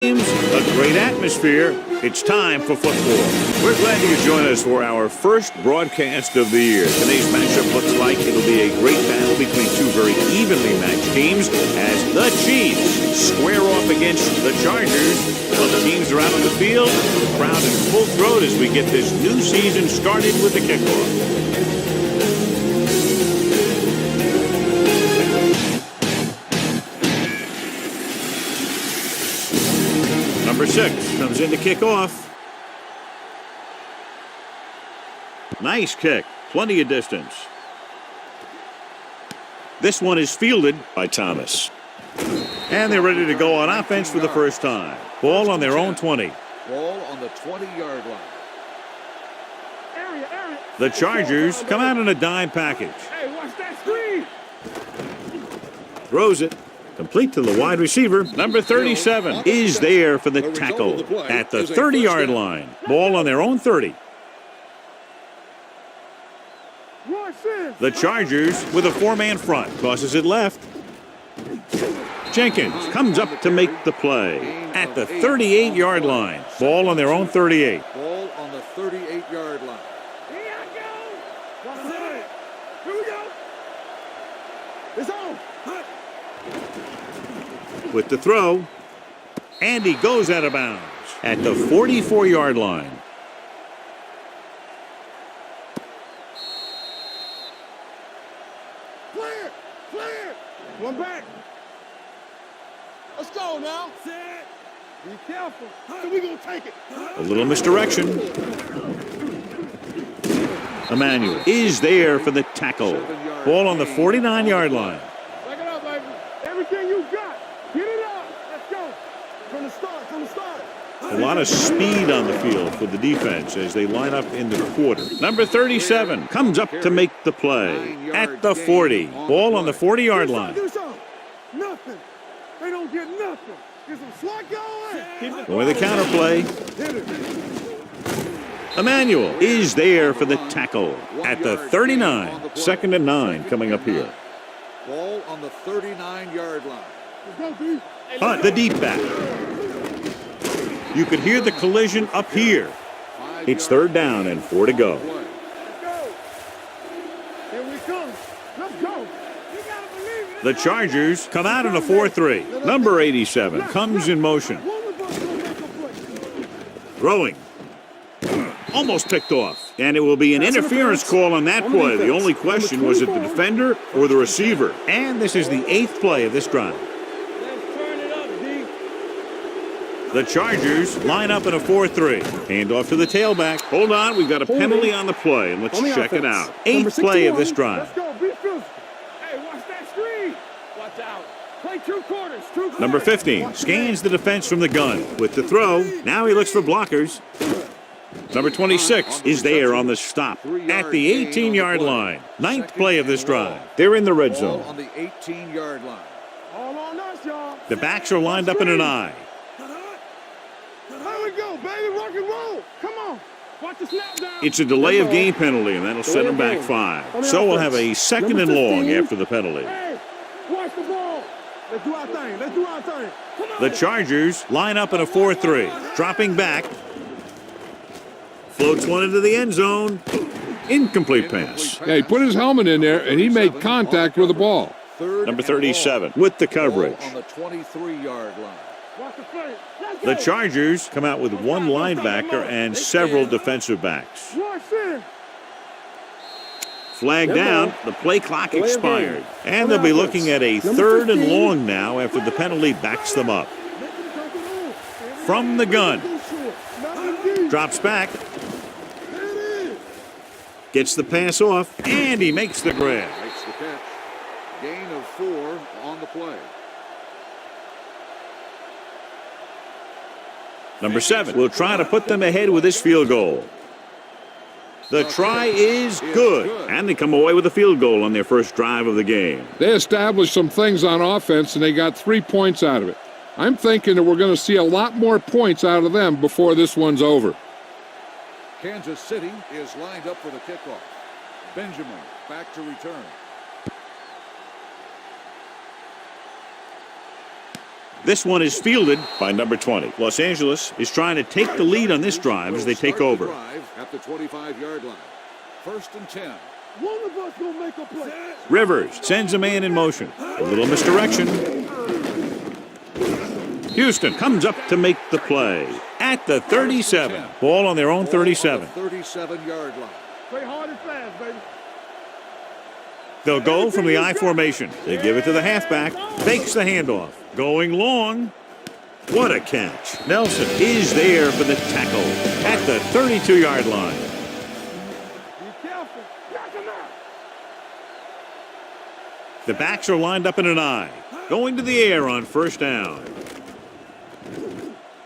A great atmosphere. It's time for football. We're glad you could join us for our first broadcast of the year. Today's matchup looks like it'll be a great battle between two very evenly matched teams as the Chiefs square off against the Chargers. Both teams are out on the field. The crowd in full throat as we get this new season started with the kickoff. Number 6 comes in to kick off. Nice kick. Plenty of distance. This one is fielded by Thomas. And they're ready to go on offense for the first time. Ball on their own 20. Ball on the 20-yard line. The Chargers come out in a dime package. Hey, watch that screen. Throws it. Complete to the wide receiver. Number 37 is there for the tackle at the 30-yard line. Ball on their own 30. The Chargers with a four-man front. Tosses it left. Jenkins comes up to make the play at the 38-yard line. Ball on their own 38. Ball on the 38-yard line. Here I go. Here we go. It's on. With the throw, and he goes out of bounds at the 44-yard line. Clear. One back. Let's go now. Set. Be careful. So we gonna take it. A little misdirection. Emmanuel is there for the tackle. Ball on the 49-yard line. Back it up, baby. Everything you got. Get it up. Let's go. From the start. A lot of speed on the field for the defense as they line up in the quarter. Number 37 comes up to make the play at the 40. Ball on the 40-yard line. Do something. Nothing. They don't get nothing. Get some slot going. Going the counterplay. Emmanuel is there for the tackle at the 39. 2nd and 9 coming up here. Ball on the 39-yard line. Hunt, the deep back. You could hear the collision up here. It's 3rd down and 4 to go. Here we come. Let's go. You gotta believe it. The Chargers come out in a 4-3. Number 87 comes in motion. Throwing. Almost picked off. And it will be an interference call on that play. The only question was it the defender or the receiver. And this is the 8th play of this drive. Let's turn it up, D. The Chargers line up in a 4-3. Hand off to the tailback. Hold on, we've got a penalty on the play, and let's check it out. 8th play of this drive. Let's go. Be physical. Hey, watch that screen. Watch out. Play 2 quarters. Number 15 scans the defense from the gun. With the throw, now he looks for blockers. Number 26 is there on the stop at the 18-yard line. 9th play of this drive. They're in the red zone. On the 18-yard line. All on us, y'all. The backs are lined up in an eye. There we go, baby. Rock and roll. Come on. Watch the snap down. It's a delay of game penalty, and that'll set them back 5. So we'll have a 2nd and long after the penalty. Hey, watch the ball. Let's do our thing. Come on. The Chargers line up in a 4-3. Dropping back. Floats one into the end zone. Incomplete pass. Yeah, he put his helmet in there, and he made contact with the ball. Number 37 with the coverage. On the 23-yard line. Watch the play. Let's The go. Chargers come out with one linebacker and several defensive backs. Watch this. Flag down. The play clock expired. And they'll be looking at a 3rd and long now after the penalty backs them up. From the gun. Drops back. Gets the pass off, and he makes the grab. Makes the catch. Gain of 4 on the play. Number 7 will try to put them ahead with this field goal. The try is good, and they come away with a field goal on their first drive of the game. They established some things on offense, and they got 3 points out of it. I'm thinking that we're going to see a lot more points out of them before this one's over. Kansas City is lined up for the kickoff. Benjamin back to return. This one is fielded by number 20. Los Angeles is trying to take the lead on this drive as they take over. At the 25-yard line. 1st and 10. One of us gonna make a play. Rivers sends a man in motion. A little misdirection. Houston comes up to make the play at the 37. Ball on their own 37. 37-yard line. Play hard and fast, baby. They'll go from the I formation. They give it to the halfback. Fakes the handoff. Going long. What a catch. Nelson is there for the tackle at the 32-yard line. Be careful. Knock him out. The backs are lined up in an I. Going to the air on 1st down.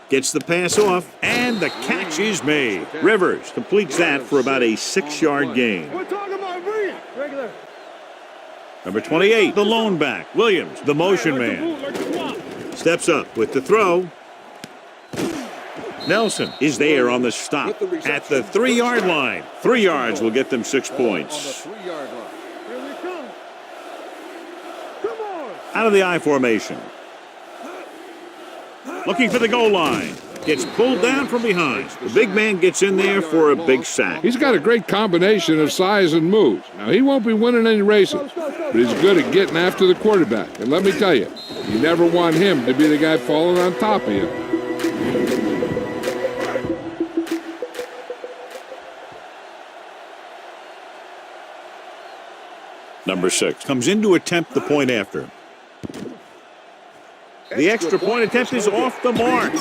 Gets the pass off, and the catch is made. Rivers completes that for about a 6-yard gain. We're talking about reading. Regular. Number 28, the lone back. Williams, the motion man. Steps up with the throw. Nelson is there on the stop at the 3-yard line. 3 yards will get them 6 points. On the 3-yard line. Here we come. Come on. Out of the I formation. Looking for the goal line. Gets pulled down from behind. The big man gets in there for a big sack. He's got a great combination of size and moves. Now, he won't be winning any races, but he's good at getting after the quarterback. And let me tell you, you never want him to be the guy falling on top of you. Number 6 comes in to attempt the point after. The extra point attempt is off the mark.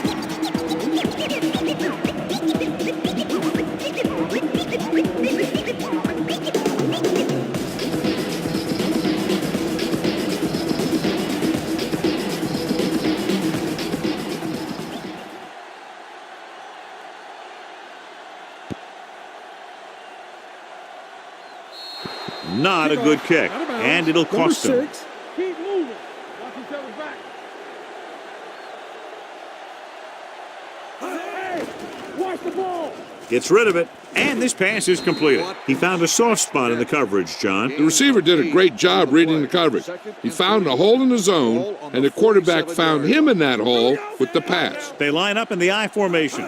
Not a good kick, and it'll cost him. Keep moving. Watch each other's back. Hey, watch the ball. Gets rid of it, and this pass is completed. He found a soft spot in the coverage, John. The receiver did a great job reading the coverage. He found a hole in the zone, and the quarterback found him in that hole with the pass. They line up in the I formation.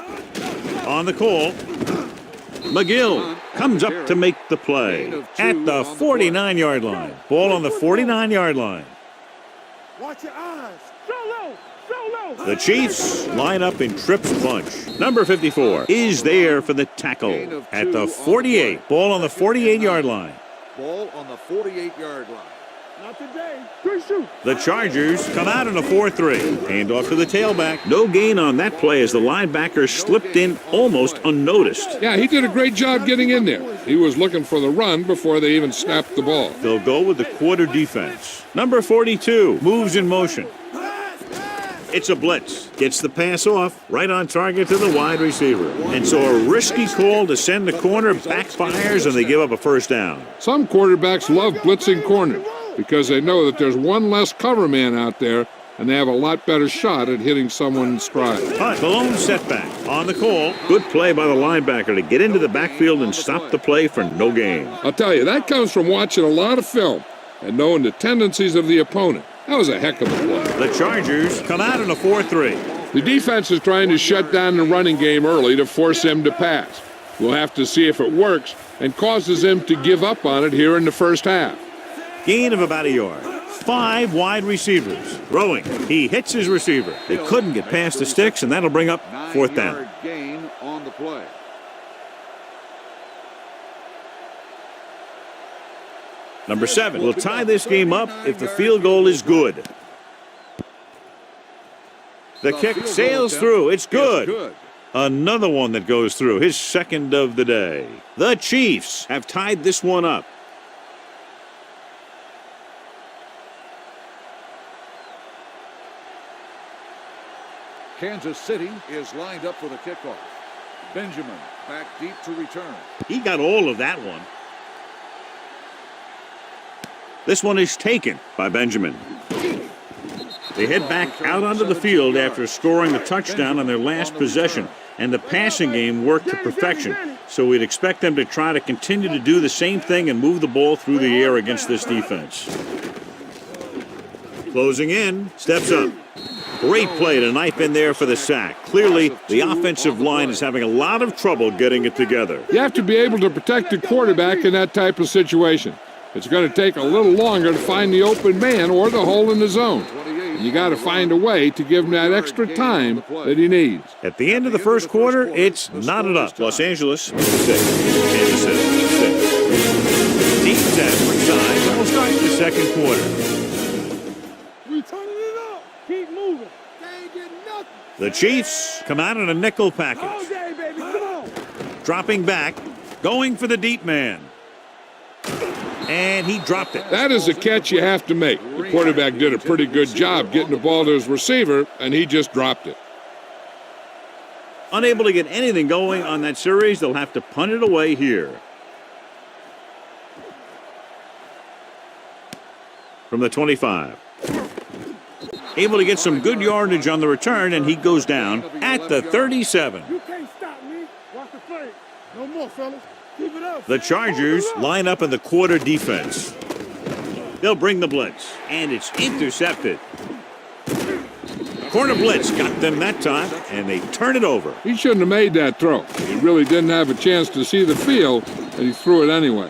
On the call, McGill comes up to make the play at the 49-yard line. Ball on the 49-yard line. Watch your eyes. So low. So low. The Chiefs line up in Tripp's bunch. Number 54 is there for the tackle at the 48. Ball on the 48-yard line. Ball on the 48-yard line. Not today. Good shoot. The Chargers come out in a 4-3. Hand off to the tailback. No gain on that play as the linebacker slipped in almost unnoticed. Yeah, he did a great job getting in there. He was looking for the run before they even snapped the ball. They'll go with the quarter defense. Number 42 moves in motion. It's a blitz. Gets the pass off, right on target to the wide receiver. And so a risky call to send the corner backfires, and they give up a 1st down. Some quarterbacks love blitzing corners because they know that there's one less cover man out there, and they have a lot better shot at hitting someone in stride. Punt, the lone setback. On the call, good play by the linebacker to get into the backfield and stop the play for no gain. I'll tell you, that comes from watching a lot of film and knowing the tendencies of the opponent. That was a heck of a play. The Chargers come out in a 4-3. The defense is trying to shut down the running game early to force him to pass. We'll have to see if it works and causes him to give up on it here in the first half. Gain of about a yard. 5 wide receivers. Throwing. He hits his receiver. They couldn't get past the sticks, and that'll bring up 4th down. 9-yard gain on the play. Number 7 will tie this game up if the field goal is good. The kick sails through. It's good. Another one that goes through. His 2nd of the day. The Chiefs have tied this one up. Kansas City is lined up for the kickoff. Benjamin back deep to return. He got all of that one. This one is taken by Benjamin. They head back out onto the field after scoring the touchdown on their last possession, and the passing game worked to perfection. So we'd expect them to try to continue to do the same thing and move the ball through the air against this defense. Closing in, steps up. Great play to knife in there for the sack. Clearly, the offensive line is having a lot of trouble getting it together. You have to be able to protect the quarterback in that type of situation. It's going to take a little longer to find the open man or the hole in the zone. And you got to find a way to give him that extra time that he needs. At the end of the first quarter, it's knotted up. Los Angeles 6, Kansas City 6. Teams at different sides, and we'll start the second quarter. We turning it up. Keep moving. They ain't getting nothing. The Chiefs come out in a nickel package. All day, baby. Come on. Dropping back, going for the deep man. And he dropped it. That is a catch you have to make. The quarterback did a pretty good job getting the ball to his receiver, and he just dropped it. Unable to get anything going on that series, they'll have to punt it away here. From the 25. Able to get some good yardage on the return, and he goes down at the 37. You can't stop me. Watch the play. No more, fellas. Keep it up. The Chargers line up in the quarter defense. They'll bring the blitz, and it's intercepted. Corner blitz got them that time, and they turn it over. He shouldn't have made that throw. He really didn't have a chance to see the field, and he threw it anyway.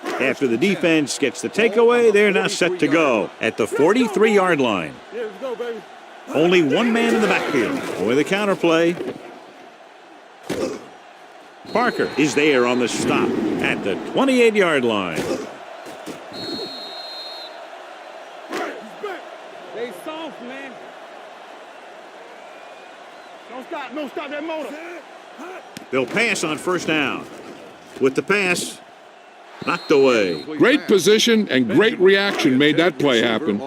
After the defense gets the takeaway, they're now set to go at the 43-yard line. Yeah, let's go, baby. Only one man in the backfield. With a counterplay. Parker is there on the stop at the 28-yard line. They soft, man. Don't stop that motor. They'll pass on first down. With the pass, knocked away. Great position and great reaction made that play happen.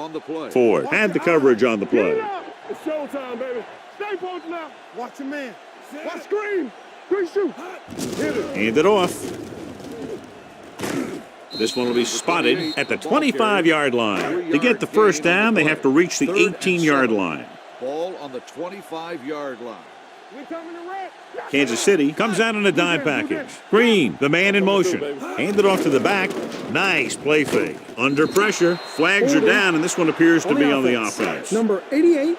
Ford had the coverage on the play. It's showtime, baby. Stay focused now. Watch your man. Watch screen. Quick shoot. Hit it. Hand it off. This one will be spotted at the 25-yard line. To get the first down, they have to reach the 18-yard line. Ball on the 25-yard line. We coming to red. Kansas City comes out in a dime package. Green, the man in motion. Hand it off to the back. Nice play fake. Under pressure. Flags are down, and this one appears to be on the offense. Number 88.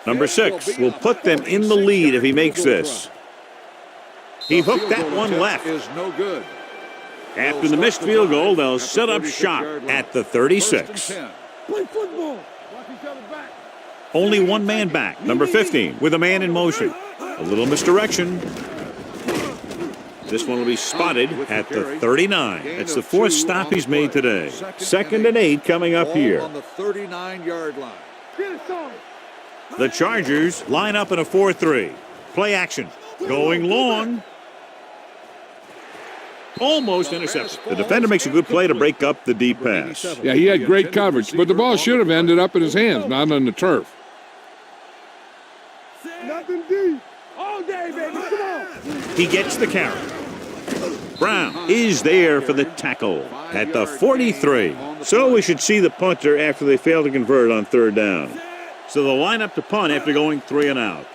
Number 6 will put them in the lead if he makes this. He hooked that one left. Is no good. After the missed field goal, they'll set up shop at the 36. Play football. Watch each other back. Only one man back. Number 15 with a man in motion. A little misdirection. This one will be spotted at the 39. That's the fourth stop he's made today. 2nd and 8 coming up here. On the 39-yard line. Get it started. The Chargers line up in a 4-3. Play action. Going long. Almost intercepted. The defender makes a good play to break up the deep pass. Yeah, he had great coverage, but the ball should have ended up in his hands, not on the turf. Nothing deep. All day, baby. Come on. He gets the carry. Brown is there for the tackle at the 43. So we should see the punter after they fail to convert on 3rd down. So they'll line up to punt after going 3 and out.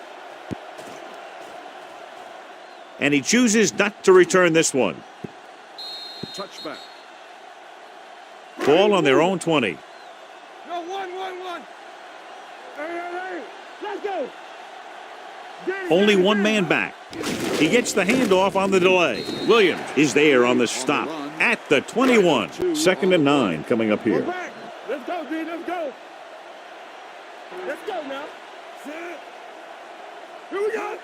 And he chooses not to return this one. Touchback. Ball on their own 20. No, one. Hey. Let's go. Only one man back. He gets the handoff on the delay. Williams is there on the stop at the 21. 2nd and 9 coming up We're here. back. Let's go, D. Let's go. Let's go now. Here we go.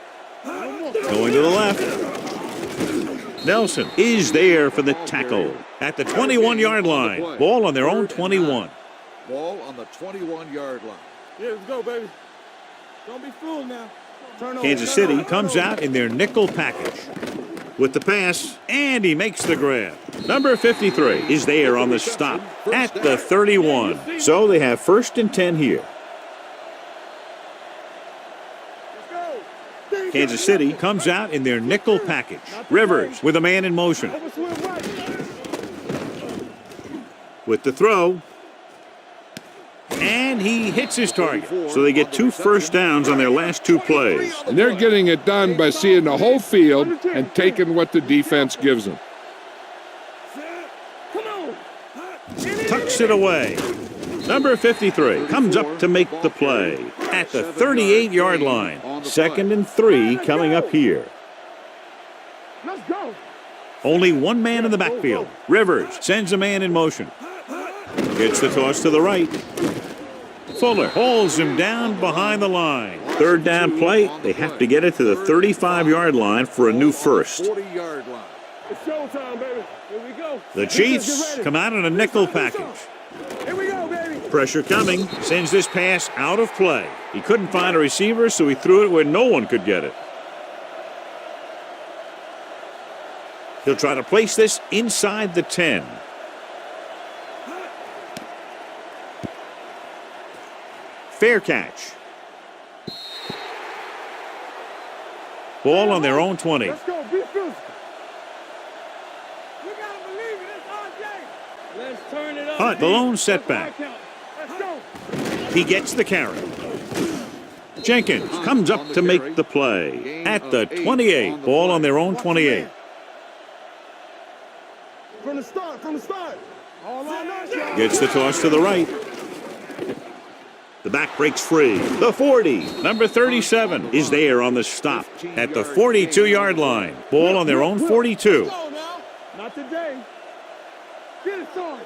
Going to the left. Nelson is there for the tackle at the 21-yard line. Ball on their own 21. Ball on the 21-yard line. Yeah, let's go, baby. Don't be fooled now. Turn over. Kansas City comes out in their nickel package with the pass, and he makes the grab. Number 53 is there on the stop at the 31. So they have 1st and 10 here. Kansas City comes out in their nickel package. Rivers with a man in motion. With the throw. And he hits his target. So they get 2 first downs on their last 2 plays. And they're getting it done by seeing the whole field and taking what the defense gives them. Tucked takes it away. Number 53 comes up to make the play at the 38-yard line. 2nd and 3 coming up here. Let's go. Only one man in the backfield. Rivers sends a man in motion. Gets the toss to the right. Fuller hauls him down behind the line. 3rd down play. They have to get it to the 35-yard line for a new first. 40-yard line. It's showtime, baby. Here we go. The Chiefs come out in a nickel package. Here we go, baby. Pressure coming. Sends this pass out of play. He couldn't find a receiver, so he threw it where no one could get it. He'll try to place this inside the 10. Fair catch. Ball on their own 20. Let's go. Be physical. You gotta believe it. It's our game. Let's turn it up. Hunt, the lone setback. Let's go. He gets the carry. Jenkins comes up to make the play at the 28. Ball on their own 28. From the start. All on us, y'all. Gets the toss to the right. The back breaks free. The 40. Number 37 is there on the stop at the 42-yard line. Ball on their own 42. Go now. Not today. Get it started.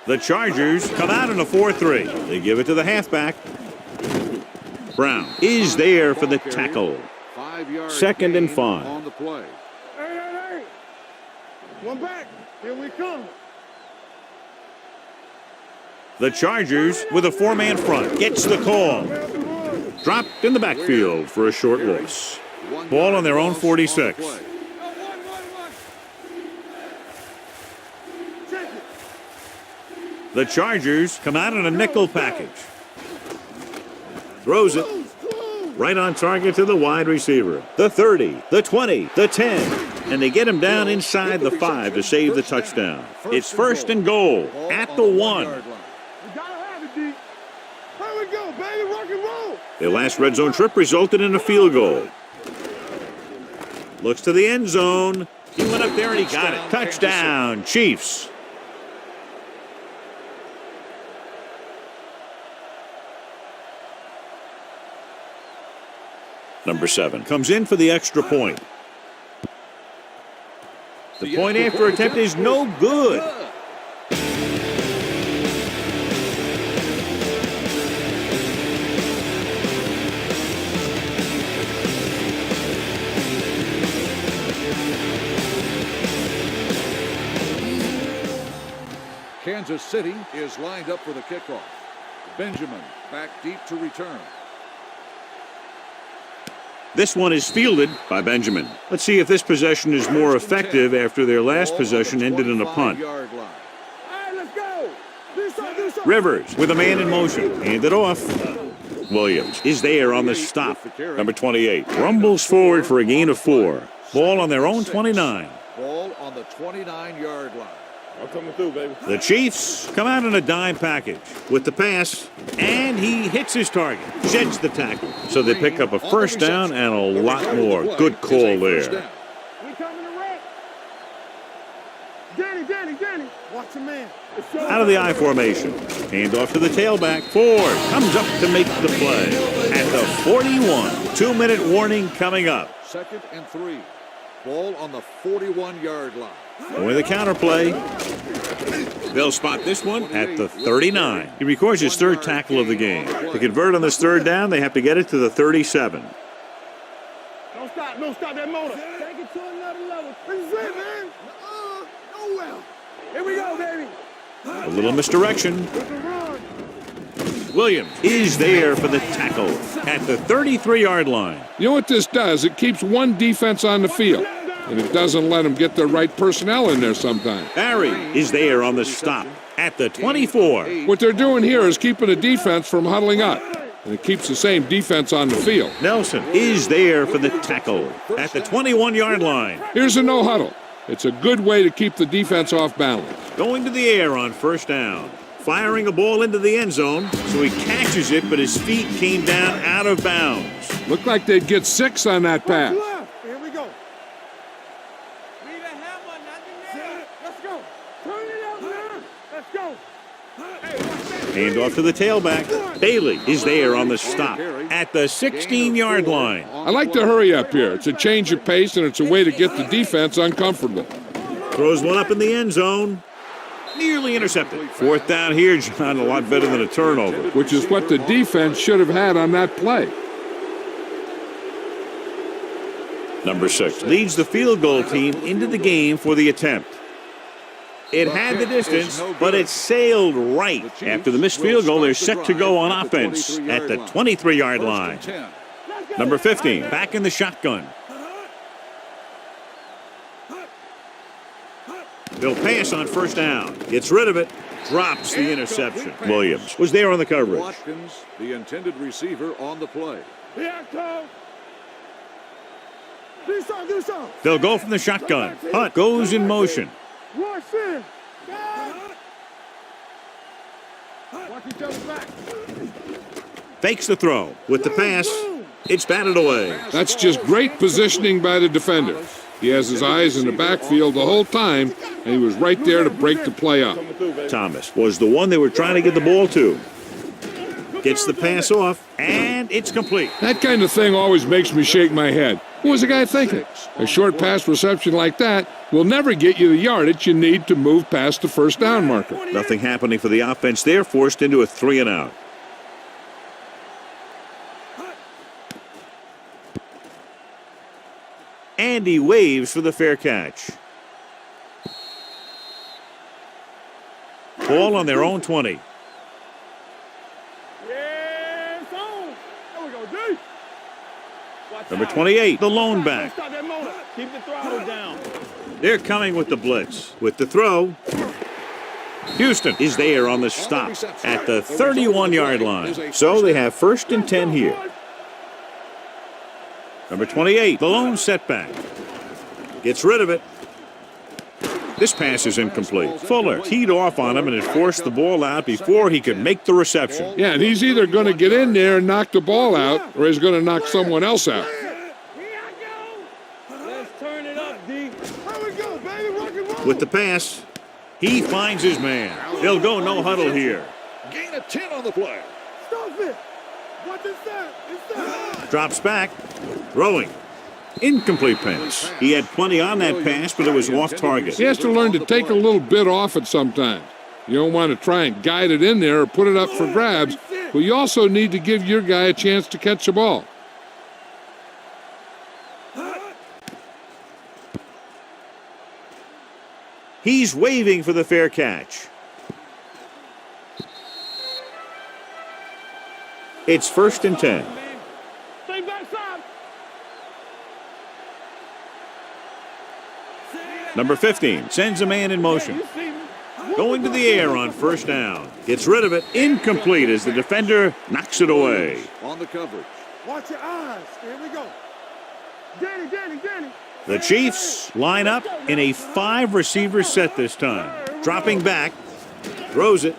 The Chargers come out in a 4-3. They give it to the halfback. Brown is there for the tackle. 2nd and 5. On the play. Hey. One back. Here we come. The Chargers with a 4-man front. Gets the call. Dropped in the backfield for a short loss. Ball on their own 46. The Chargers come out in a nickel package. Throws it. Right on target to the wide receiver. The 30, the 20, the 10. And they get him down inside the 5 to save the touchdown. It's 1st and goal at the 1. We gotta have it, D. Here we go, baby. Rock and roll. Their last red zone trip resulted in a field goal. Looks to the end zone. He went up there and he got it. Touchdown, Chiefs. Number 7 comes in for the extra point. The point after attempt is no good. Kansas City is lined up for the kickoff. Benjamin back deep to return. This one is fielded by Benjamin. Let's see if this possession is more effective after their last possession ended in a punt. All right, let's go. Do something. Rivers with a man in motion. Hand it off. Williams is there on the stop. Number 28 rumbles forward for a gain of 4. Ball on their own 29. Ball on the 29-yard line. I'm coming through, baby. The Chiefs come out in a dime package with the pass, and he hits his target. Sheds the tackle. So they pick up a first down and a lot more. Good call there. We coming to wreck. Danny. Watch your man. Out of the I formation. Hand off to the tailback. Ford comes up to make the play at the 41. 2-minute warning coming up. 2nd and 3. Ball on the 41-yard line. With the counter play. They'll spot this one at the 39. He records his 3rd tackle of the game. To convert on this 3rd down, they have to get it to the 37. Don't stop that motor. Take it to another level. This is it, man. Nowhere. Here we go, baby. A little misdirection. Williams is there for the tackle at the 33-yard line. You know what this does? It keeps one defense on the field, and it doesn't let them get the right personnel in there sometimes. Barry is there on the stop at the 24. What they're doing here is keeping the defense from huddling up, and it keeps the same defense on the field. Nelson is there for the tackle at the 21-yard line. Here's a no huddle. It's a good way to keep the defense off balance. Going to the air on 1st down. Firing a ball into the end zone, so he catches it, but his feet came down out of bounds. Looked like they'd get 6 on that pass. Here we go. Need a hammer, nothing there. Let's go. Turn it up now. Let's go. Hand off to the tailback. Bailey is there on the stop at the 16-yard line. I like to hurry up here. It's a change of pace, and it's a way to get the defense uncomfortable. Throws one up in the end zone. Nearly intercepted. Fourth down here, John, a lot better than a turnover. Which is what the defense should have had on that play. Number 6 leads the field goal team into the game for the attempt. It had the distance, but it sailed right. After the missed field goal, they're set to go on offense at the 23-yard line. Number 15, back in the shotgun. They'll pass on first down. Gets rid of it. Drops the interception. Williams was there on the coverage. Watkins, the intended receiver, on the play. They'll go from the shotgun. Hunt goes in motion. Watch each other back. Fakes the throw. With the pass, it's batted away. That's just great positioning by the defender. He has his eyes in the backfield the whole time, and he was right there to break the play up. Thomas was the one they were trying to get the ball to. Gets the pass off, and it's complete. That kind of thing always makes me shake my head. What was the guy thinking? A short pass reception like that will never get you the yardage you need to move past the first down marker. Nothing happening for the offense there, forced into a 3-and-out. And he waves for the fair catch. Ball on their own 20. Yes, on. There we go, D. Number 28, the lone back. Stop that motor. Keep the throttle down. They're coming with the blitz. With the throw, Houston is there on the stop at the 31-yard line. So they have first and 10 here. Number 28, the lone setback. Gets rid of it. This pass is incomplete. Fuller teed off on him and it forced the ball out before he could make the reception. Yeah, and he's either going to get in there and knock the ball out, or he's going to knock someone else out. Let's turn it up, D. Here we go, baby. Rock and roll. With the pass, he finds his man. They'll go no huddle here. Gain of 10 on the play. Stop it. What is that? It's that. Drops back, throwing. Incomplete pass. He had plenty on that pass, but it was off target. He has to learn to take a little bit off it sometimes. You don't want to try and guide it in there or put it up for grabs, but you also need to give your guy a chance to catch the ball. He's waving for the fair catch. It's first and 10. Stay backside. Number 15 sends a man in motion. Going to the air on first down. Gets rid of it. Incomplete as the defender knocks it away. On the coverage. Watch your eyes. Here we go. Danny. The Chiefs line up in a 5-receiver set this time. Dropping back. Throws it.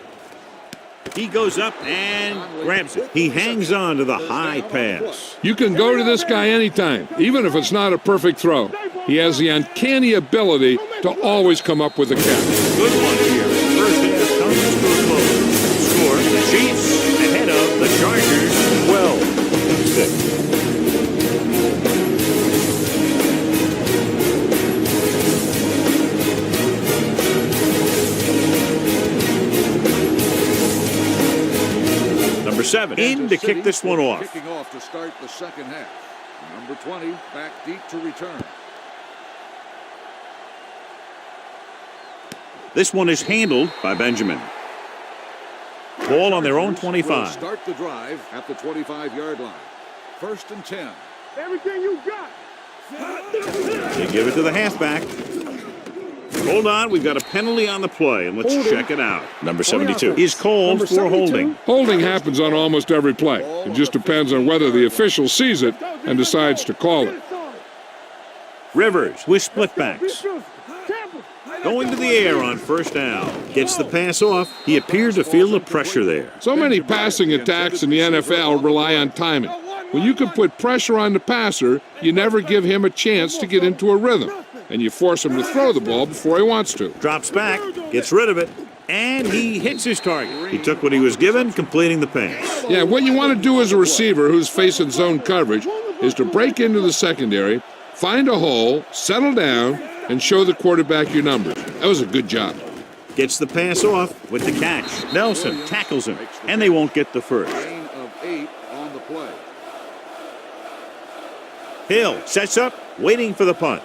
He goes up and grabs it. He hangs on to the high pass. You can go to this guy anytime, even if it's not a perfect throw. He has the uncanny ability to always come up with a catch. Good one here. First half comes to a close. Score, the Chiefs ahead of the Chargers 12-6. Number 7 in to kick this one off. Kicking off to start the second half. Number 20 back deep to return. This one is handled by Benjamin. Ball on their own 25. Start the drive at the 25-yard line. First and 10. Everything you got. They give it to the halfback. Hold on, we've got a penalty on the play, and let's check it out. Number 72 is called for holding. Holding happens on almost every play. It just depends on whether the official sees it and decides to call it. Rivers with split backs. Going to the air on first down. Gets the pass off. He appears to feel the pressure there. So many passing attacks in the NFL rely on timing. When you can put pressure on the passer, you never give him a chance to get into a rhythm, and you force him to throw the ball before he wants to. Drops back, gets rid of it, And he hits his target. He took what he was given, completing the pass. Yeah, what you want to do as a receiver who's facing zone coverage is to break into the secondary, find a hole, settle down, and show the quarterback your numbers. That was a good job. Gets the pass off with the catch. Nelson tackles him, and they won't get the first. Gain of 8 on the play. Hill sets up, waiting for the punt.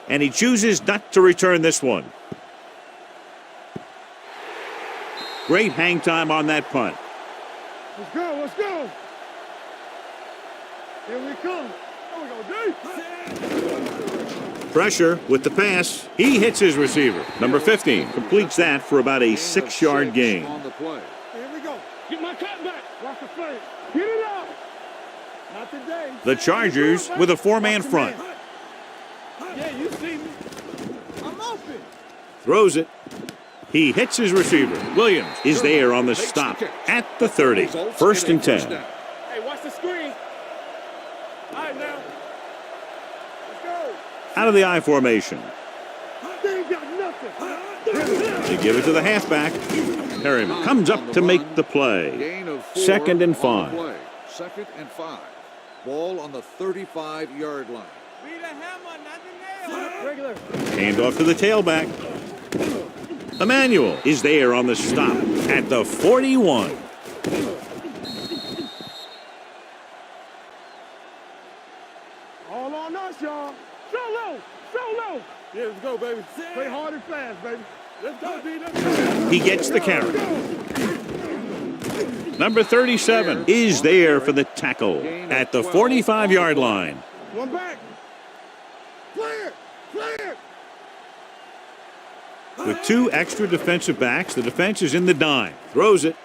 And he chooses not to return this one. Great hang time on that punt. Let's go, let's go. Here we come. There we go, D. Pressure with the pass. He hits his receiver. Number 15 completes that for about a 6-yard gain. On the play. Here we go. Get my cut back. Watch the play. Get it out. Not today. The Chargers with a 4-man front. Yeah, you see me. I'm open. Throws it. He hits his receiver. Williams is there on the stop at the 30. 1st and 10. Hey, watch the screen. All right, now. Let's go. Out of the I formation. They ain't got nothing. They give it to the halfback. Harriman comes up to make the play. Gain of 4 2nd and on the 5. play. 2nd and 5. Ball on the 35-yard line. Be the hammer, not the nail. Regular. Hand off to the tailback. Emmanuel is there on the stop at the 41. All on us, y'all. Solo. Solo. Yeah, let's go, baby. Play hard and fast, baby. Let's go, D. He gets the carry. Number 37 is there for the tackle at the 45-yard line. One back. Clear. Clear. With 2 extra defensive backs, the defense is in the dime. Throws it.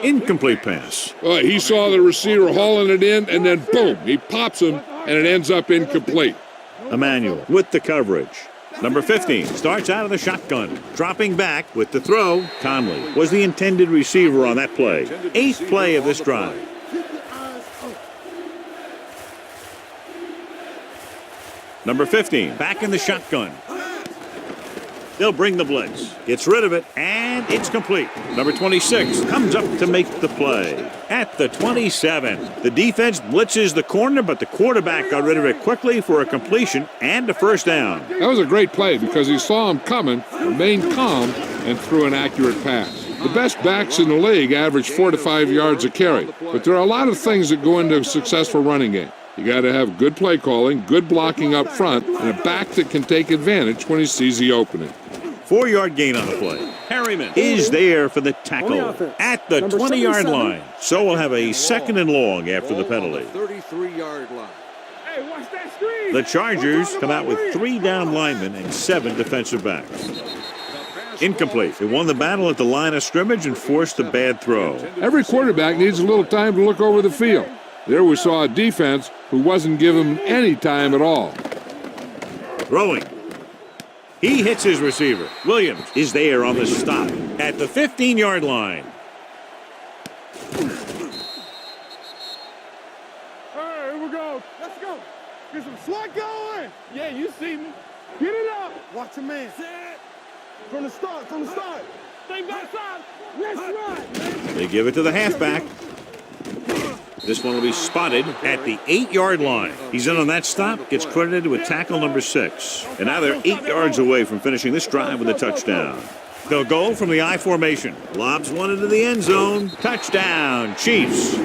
Incomplete pass. Well, he saw the receiver hauling it in, and then boom, he pops him, and it ends up incomplete. Emmanuel with the coverage. Number 15 starts out of the shotgun, dropping back with the throw. Conley was the intended receiver on that play. 8th play of this drive. Number 15 back in the shotgun. They'll bring the blitz. Gets rid of it, and it's complete. Number 26 comes up to make the play at the 27. The defense blitzes the corner, but the quarterback got rid of it quickly for a completion and a 1st down. That was a great play because he saw him coming, remained calm, and threw an accurate pass. The best backs in the league average 4 to 5 yards a carry, but there are a lot of things that go into a successful running game. You got to have good play calling, good blocking up front, and a back that can take advantage when he sees the opening. 4-yard gain on the play. Harriman is there for the tackle at the 20-yard line. So we'll have a 2nd and long after the penalty. 33-yard line. Hey, watch that screen. The Chargers come out with 3 down linemen and 7 defensive backs. Incomplete. They won the battle at the line of scrimmage and forced a bad throw. Every quarterback needs a little time to look over the field. There we saw a defense who wasn't given any time at all. Throwing. He hits his receiver. Williams is there on the stop at the 15-yard line. All right, here we go. Let's go. Get some slot going. Yeah, you see me. Get it up. Watch a man. From the start, from the start. Stay backside. Let's run. They give it to the halfback. This one will be spotted at the 8-yard line. He's in on that stop, gets credited with tackle number 6. And now they're 8 yards away from finishing this drive with a touchdown. They'll go from the I formation. Lobs one into the end zone. Touchdown, Chiefs.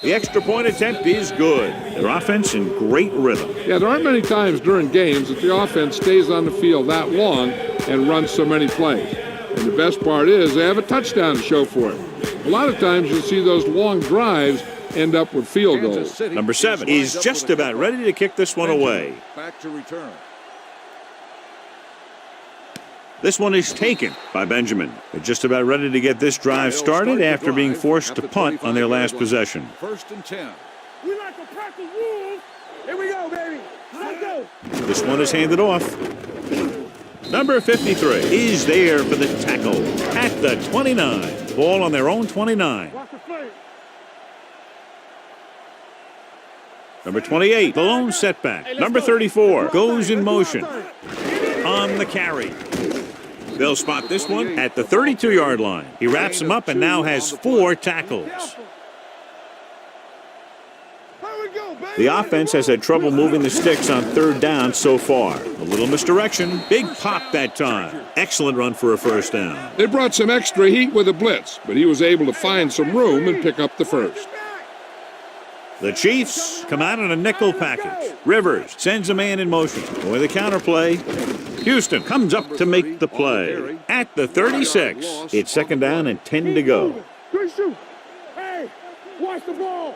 The extra point attempt is good. Their offense in great rhythm. Yeah, there aren't many times during games that the offense stays on the field that long and runs so many plays. And the best part is they have a touchdown to show for it. A lot of times you'll see those long drives end up with field goals. Number 7 is just about ready to kick this one away. Back to return. This one is taken by Benjamin. They're just about ready to get this drive started after being forced to punt on their last possession. 1st and 10. We like to practice rules. Here we go, baby. Let's go. This one is handed off. Number 53 is there for the tackle at the 29. Ball on their own 29. Watch the flank. Number 28, the lone setback. Number 34 goes in motion on the carry. They'll spot this one at the 32-yard line. He wraps him up and now has 4 tackles. The offense has had trouble moving the sticks on third down so far. A little misdirection. Big pop that time. Excellent run for a first down. They brought some extra heat with a blitz, but he was able to find some room and pick up the first. The Chiefs come out in a nickel package. Rivers sends a man in motion. With a counterplay. Houston comes up to make the play. At the 36, it's second down and 10 to go. Good shoot. Hey, watch the ball.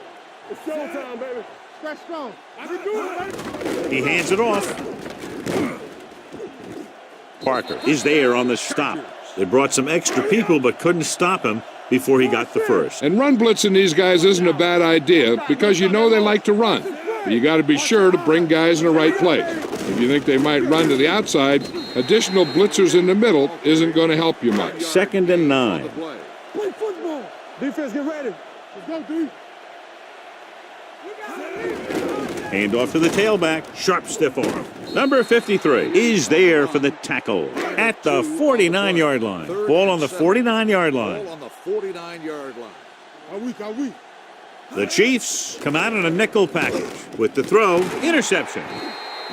It's showtime, baby. Stretch strong. I can do it, baby. He hands it off. Parker is there on the stop. They brought some extra people but couldn't stop him before he got the first. And run blitzing these guys isn't a bad idea because you know they like to run. But you got to be sure to bring guys in the right place. If you think they might run to the outside, additional blitzers in the middle isn't going to help you much. Second and 9. Play football. Defense, get ready. Let's go, dude. Hand off to the tailback. Sharp stiff arm. Number 53 is there for the tackle at the 49-yard line. Ball on the 49-yard line. Ball on the 49-yard line. Are we? The Chiefs come out in a nickel package with the throw. Interception.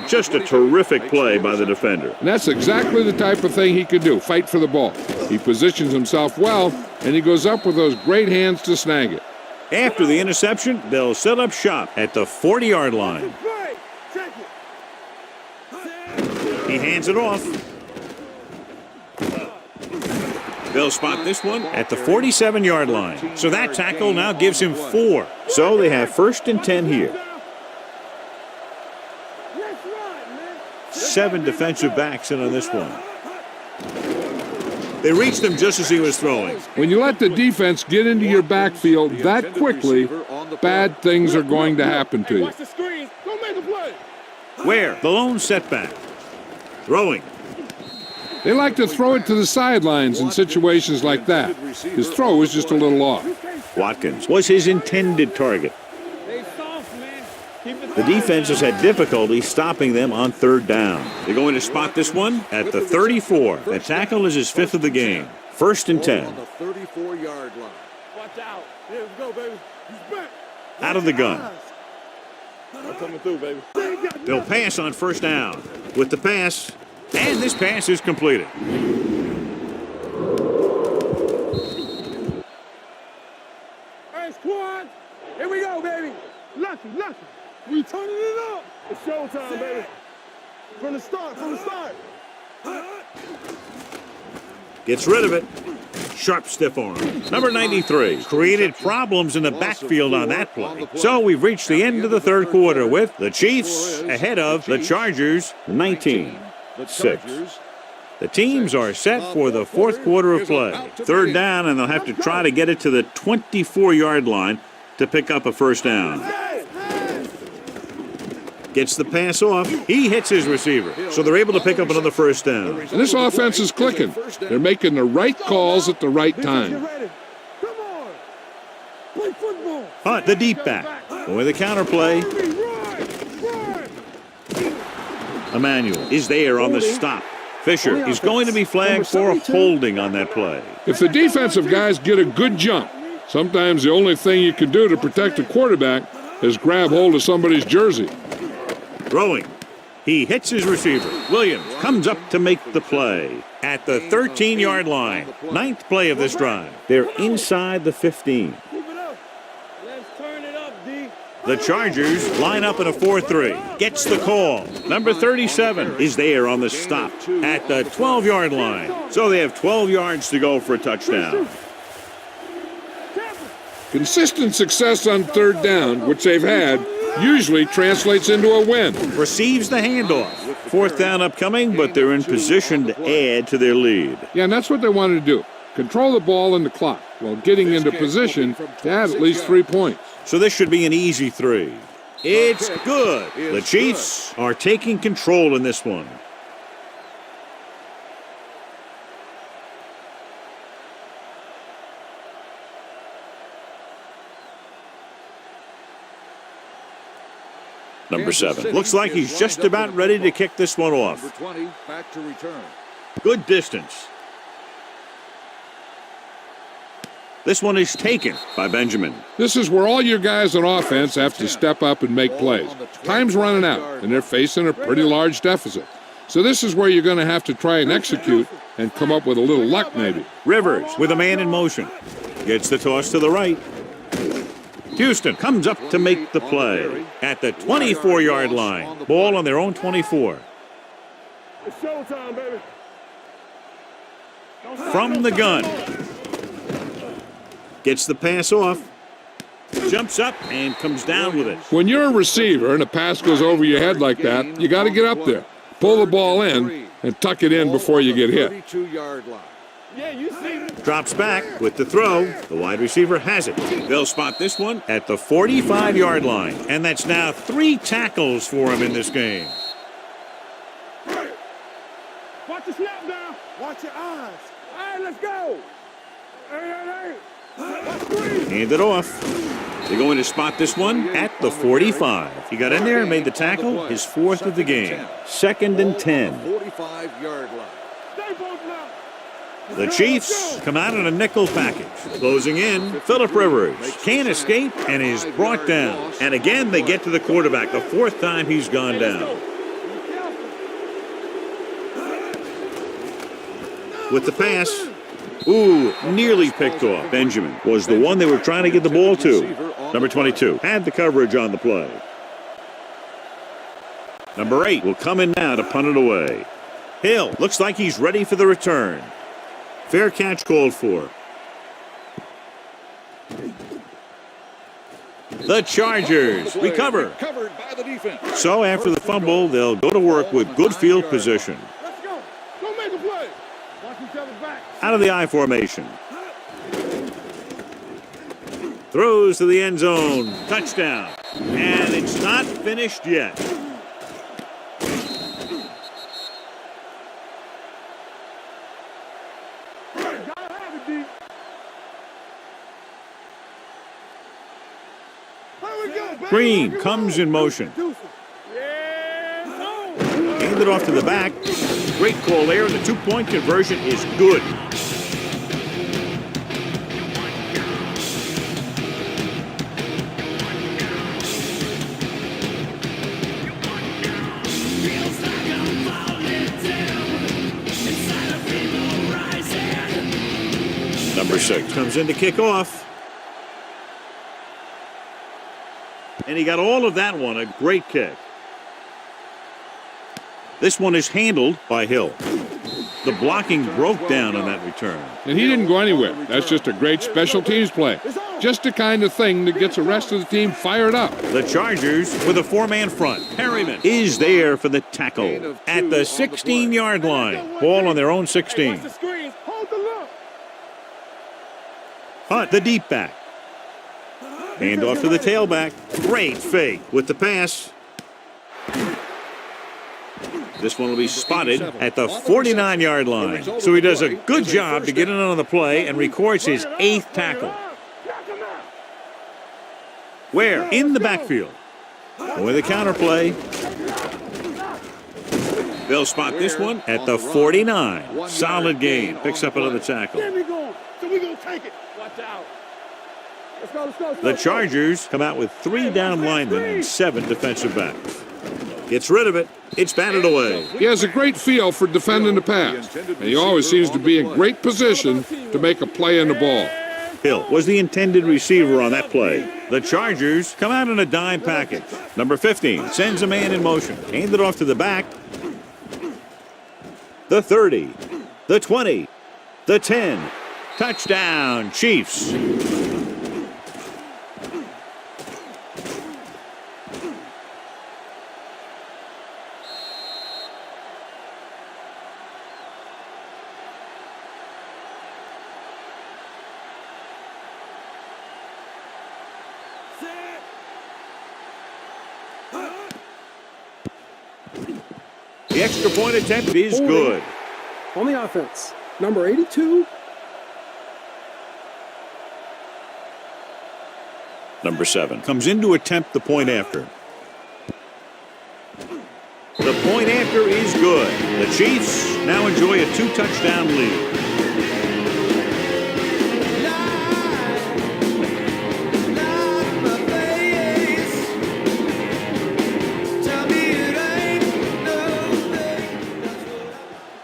Just a terrific play by the defender. And that's exactly the type of thing he could do, fight for the ball. He positions himself well, and he goes up with those great hands to snag it. After the interception, they'll set up shop at the 40-yard line. He hands it off. They'll spot this one at the 47-yard line. So that tackle now gives him 4. So they have first and 10 here. 7 defensive backs in on this one. They reached him just as he was throwing. When you let the defense get into your backfield that quickly, bad things are going to happen to you. Watch the screen. Don't make a play. Where? The lone setback. Throwing. They like to throw it to the sidelines in situations like that. His throw was just a little off. Watkins was his intended target. The defense has had difficulty stopping them on third down. They're going to spot this one at the 34. The tackle is his 5th of the game. First and 10. On the 34-yard line. Watch out. Here we go, baby. He's back. Out of the gun. I'm coming through, baby. They'll pass on first down. With the pass, and this pass is completed. Hey, squad. Here we go, baby. Lucky. We turning it up. It's showtime, baby. From the start. Gets rid of it. Sharp stiff arm. Number 93 created problems in the backfield on that play. So we've reached the end of the third quarter with the Chiefs ahead of the Chargers 19-6. The teams are set for the fourth quarter of play. Third down, and they'll have to try to get it to the 24-yard line to pick up a first down. Gets the pass off. He hits his receiver. So they're able to pick up another first down. And this offense is clicking. They're making the right calls at the right time. Come on. Play football. Hunt, the deep back. With a counterplay. Emmanuel is there on the stop. Fisher is going to be flagged for holding on that play. If the defensive guys get a good jump, sometimes the only thing you can do to protect a quarterback is grab hold of somebody's jersey. Throwing. He hits his receiver. Williams comes up to make the play at the 13-yard line. 9th play of this drive. They're inside the 15. Let's turn it up, D. The Chargers line up in a 4-3. Gets the call. Number 37 is there on the stop at the 12-yard line. So they have 12 yards to go for a touchdown. Consistent success on third down, which they've had, usually translates into a win. Receives the handoff. Fourth down upcoming, but they're in position to add to their lead. Yeah, and that's what they want to do. Control the ball and the clock. while getting into position to add at least 3 points. So this should be an easy 3. It's good. The Chiefs are taking control in this one. Number 7. Looks like he's just about ready to kick this one off. Number 20 back to return. Good distance. This one is taken by Benjamin. This is where all your guys on offense have to step up and make plays. Time's running out, and they're facing a pretty large deficit. So this is where you're going to have to try and execute and come up with a little luck maybe. Rivers with a man in motion. Gets the toss to the right. Houston comes up to make the play at the 24-yard line. Ball on their own 24. It's showtime, baby. From the gun. Gets the pass off. Jumps up and comes down with it. When you're a receiver and a pass goes over your head like that, you got to get up there, pull the ball in, and tuck it in before you get hit. 32-yard line. Yeah, you see. Drops back with the throw. The wide receiver has it. They'll spot this one at the 45-yard line. And that's now 3 tackles for him in this game. Watch the snap down. Watch your eyes. All right, let's go. Hey. Hand it off. They're going to spot this one at the 45. He got in there and made the tackle, his 4th of the game. 2nd and 10. 45-yard line. Stay both now. The Chiefs come out in a nickel package. Closing in, Phillip Rivers can't escape and is brought down. And again, they get to the quarterback, the 4th time he's gone down. With the pass, nearly picked off. Benjamin was the one they were trying to get the ball to. Number 22 had the coverage on the play. Number 8 will come in now to punt it away. Hill looks like he's ready for the return. Fair catch called for. The Chargers recover. Covered by the defense. So after the fumble, they'll go to work with good field position. Let's go. Go make a play. Watch each other's back. Out of the I formation. Throws to the end zone. Touchdown. And it's not finished yet. Gotta have it, D. Here we go, baby. Green comes in motion. Yeah, no. Hand it off to the back. Great call there, and the 2-point conversion is good. Number 6 comes in to kick off. And he got all of that one, a great kick. This one is handled by Hill. The blocking broke down on that return. And he didn't go anywhere. That's just a great special teams play. Just the kind of thing that gets the rest of the team fired up. The Chargers with a 4-man front. Perryman is there for the tackle at the 16-yard line. Ball on their own 16. Watch the screens. Hold the look. Hunt, the deep back. Hand off to the tailback. Great fake with the pass. This one will be spotted at the 49-yard line. So he does a good job to get in on the play and records his 8th tackle. Where? In the backfield. With a counter play. They'll spot this one at the 49. Solid game. Picks up another tackle. There we go. So we gonna take it. Watch out. Let's go. The Chargers come out with 3 down linemen and 7 defensive backs. Gets rid of it. It's batted away. He has a great feel for defending the pass, and he always seems to be in great position to make a play on the ball. Hill was the intended receiver on that play. The Chargers come out in a dime package. Number 15 sends a man in motion. Hand it off to the back. The 30. The 20. The 10. Touchdown, Chiefs. The extra point attempt is good. On the offense, number 82. Number 7 comes in to attempt the point after. The point after is good. The Chiefs now enjoy a 2-touchdown lead.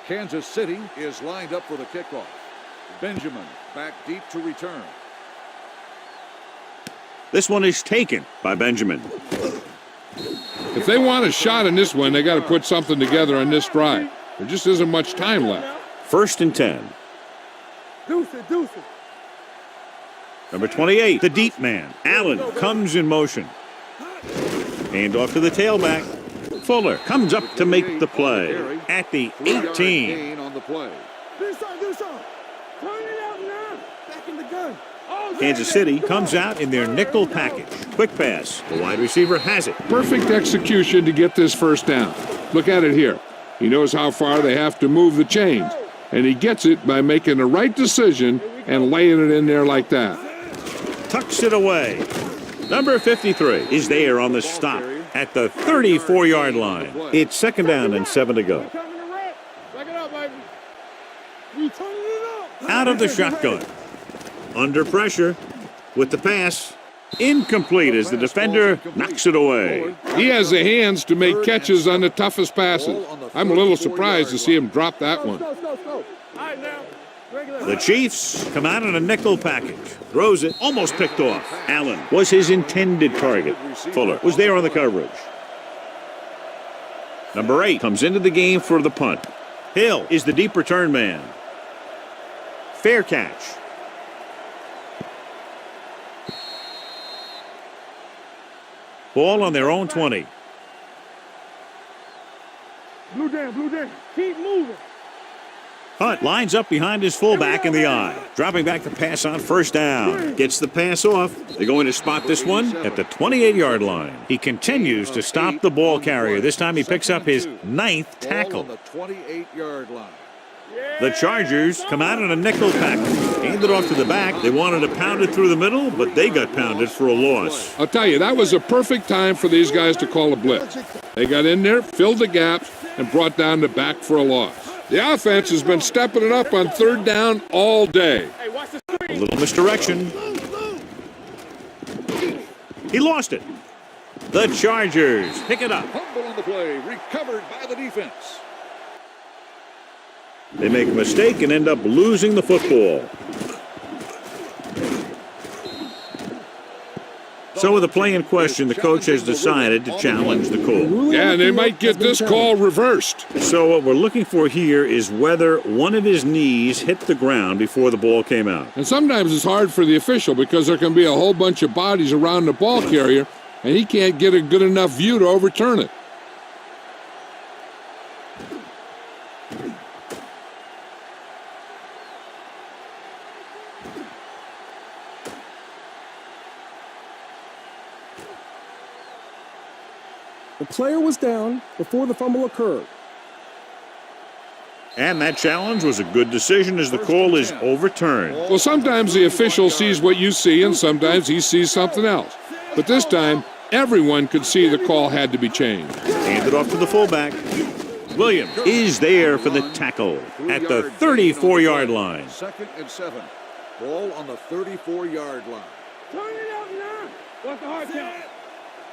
Kansas City is lined up for the kickoff. Benjamin back deep to return. This one is taken by Benjamin. If they want a shot in this one, they got to put something together on this drive. There just isn't much time left. 1st and 10. Deuce it. Number 28, the deep man. Allen comes in motion. Hand off to the tailback. Fuller comes up to make the play at the 18. Gain on the play. Do something. Turn it out now. Back in the gun. Kansas City comes out in their nickel package. Quick pass. The wide receiver has it. Perfect execution to get this first down. Look at it here. He knows how far they have to move the chains, and he gets it by making the right decision and laying it in there like that. Tucks it away. Number 53 is there on the stop at the 34-yard line. It's 2nd down and 7 to go. Out of the shotgun. Under pressure with the pass. Incomplete as the defender knocks it away. He has the hands to make catches on the toughest passes. I'm a little surprised to see him drop that one. The Chiefs come out in a nickel package. Throws it, almost picked off. Allen was his intended target. Fuller was there on the coverage. Number 8 comes into the game for the punt. Hill is the deep return man. Fair catch. Ball on their own 20. Blue down. Keep moving. Hunt lines up behind his fullback in the eye. Dropping back the pass on 1st down. Gets the pass off. They're going to spot this one at the 28-yard line. He continues to stop the ball carrier. This time he picks up his 9th tackle. The 28-yard line. The Chargers come out in a nickel package. Hand it off to the back. They wanted to pound it through the middle, but they got pounded for a loss. I'll tell you, that was a perfect time for these guys to call a blitz. They got in there, filled the gaps, and brought down the back for a loss. The offense has been stepping it up on 3rd down all day. A little misdirection. He lost it. The Chargers pick it up. Fumble on the play, recovered by the defense. They make a mistake and end up losing the football. So with the play in question, the coach has decided to challenge the call. Yeah, and they might get this call reversed. So what we're looking for here is whether one of his knees hit the ground before the ball came out. And sometimes it's hard for the official because there can be a whole bunch of bodies around the ball carrier, and he can't get a good enough view to overturn it. The player was down before the fumble occurred. And that challenge was a good decision as the call is overturned. Well, sometimes the official sees what you see, and sometimes he sees something else. But this time, everyone could see the call had to be changed. Handed off to the fullback. Williams is there for the tackle at the 34-yard line. 2nd and 7. Ball on the 34-yard line. Turn it out now. Watch the hard count.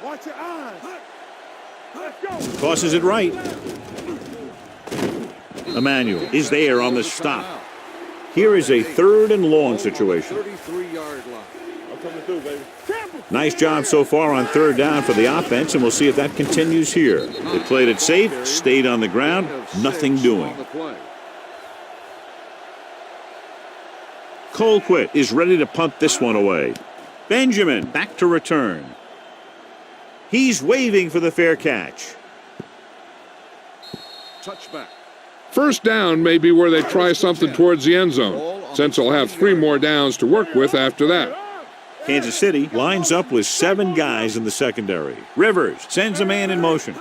Watch your eyes. Let's go. Tosses it right. Emmanuel is there on the stop. Here is a 3rd and long situation. 33-yard line. I'm coming through, baby. Nice job so far on 3rd down for the offense, and we'll see if that continues here. They played it safe, stayed on the ground, nothing doing. Colquitt is ready to punt this one away. Benjamin back to return. He's waving for the fair catch. Touchback. 1st down may be where they try something towards the end zone, since they'll have 3 more downs to work with after that. Kansas City lines up with 7 guys in the secondary. Rivers sends a man in motion.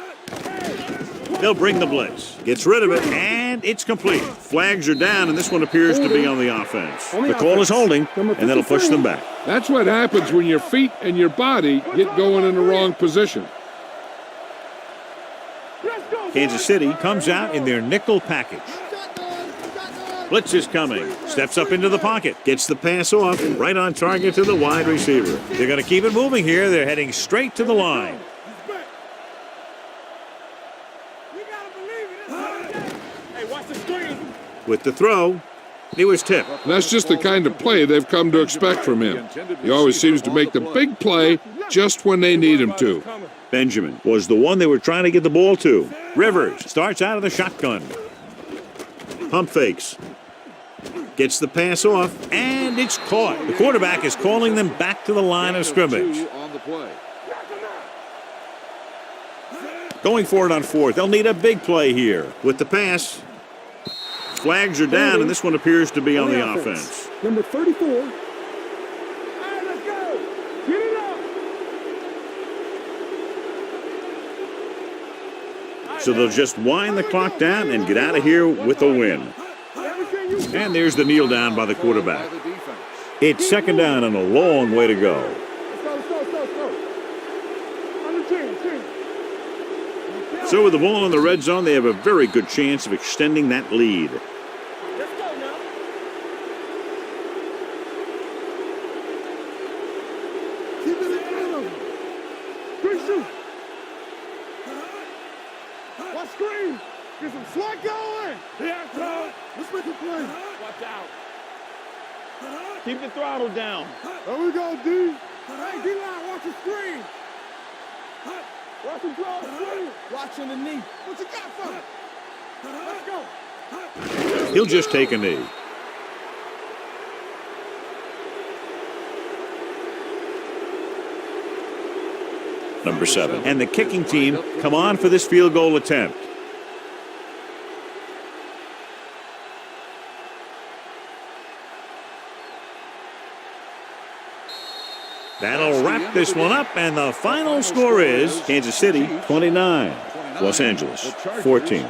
They'll bring the blitz. Gets rid of it, and it's complete. Flags are down, and this one appears to be on the offense. The call is holding, and that'll push them back. That's what happens when your feet and your body get going in the wrong position. Kansas City comes out in their nickel package. Blitz is coming. Steps up into the pocket. Gets the pass off. Right on target to the wide receiver. They're going to keep it moving here. They're heading straight to the line. With the throw, he was tipped. That's just the kind of play they've come to expect from him. He always seems to make the big play just when they need him to. Benjamin was the one they were trying to get the ball to. Rivers starts out of the shotgun. Pump fakes. Gets the pass off, and it's caught. The quarterback is calling them back to the line of scrimmage. Going for it on fourth. They'll need a big play here. With the pass, flags are down, and this one appears to be on the offense. Number 34. All right, let's go. Get it up. So they'll just wind the clock down and get out of here with a win. And there's the kneel down by the quarterback. It's second down and a long way to go. So with the ball in the red zone, they have a very good chance of extending that lead. Let's go now. Keep it in front of him. Quick shoot. Watch screen. Get some slot going. Yeah, Tom. Let's make a play. Watch out. Keep the throttle down. There we go, D. Hey, D-line, watch the screen. Watch him throw the screen. Watching the knee. What you got for him? Let's go. He'll just take a knee. Number 7. And the kicking team come on for this field goal attempt. That'll wrap this one up, and the final score is Kansas City 29, Los Angeles 14.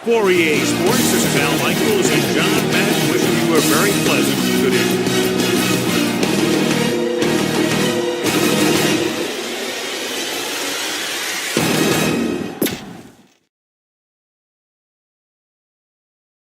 For EA Sports, this is Al Michaels and John Madden wishing you a very pleasant good evening.